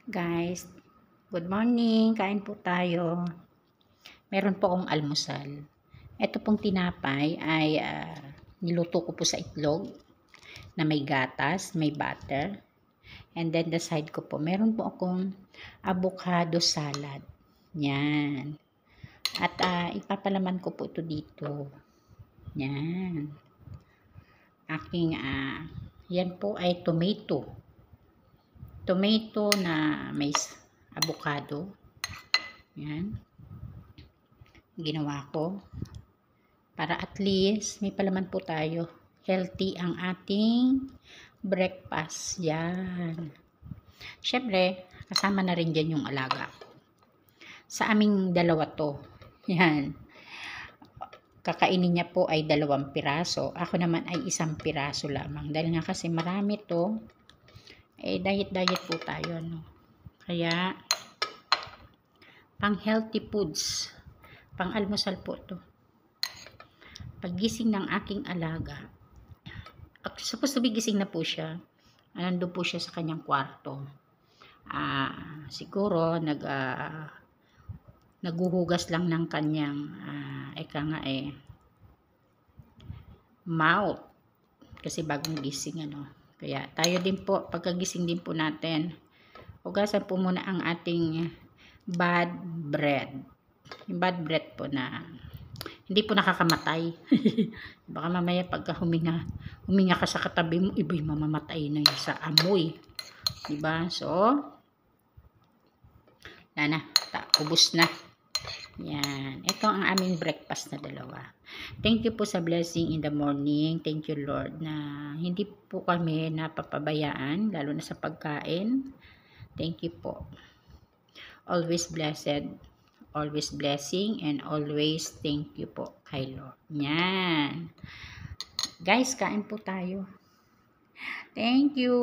Guys, good morning. Kain po tayo. Meron po akong almusal. Ito pong tinapay ay niluto ko po sa itlog na may gatas, may butter. And then the side ko po, meron po akong avocado salad. Yan. At ipapalaman ko po ito dito. Yan. Yan po ay tomato na may avocado. Yan. Ginawa ko. Para at least may palaman po tayo. Healthy ang ating breakfast. Yan. Syempre, kasama na rin dyan yung alaga. Sa aming dalawa to. Yan. Kakainin niya po ay 2 piraso. Ako naman ay 1 piraso lamang. Dahil nga kasi marami to. Diet po tayo, no? Kaya, pang healthy foods, pang almusal po to. Paggising ng aking alaga, supposed to be gising na po siya. Nandun po siya sa kanyang kwarto. Siguro, naguhugas lang ng kanyang, mouth. Kasi bagong gising, ano. Kaya tayo din po, pagkagising din po natin, hugasan po muna ang ating bad bread. Yung bad bread po na hindi po nakakamatay. Baka mamaya pagka huminga ka sa katabi mo, iba'y mamamatay na yun sa amoy. Diba? So, ubos na. Yan. Ito ang aming breakfast na 2. Thank you po sa blessing in the morning. Thank you, Lord, na hindi po kami napapabayaan, lalo na sa pagkain. Thank you po. Always blessed, always blessing, and always thank you po kay Lord. Yan. Guys, kain po tayo. Thank you.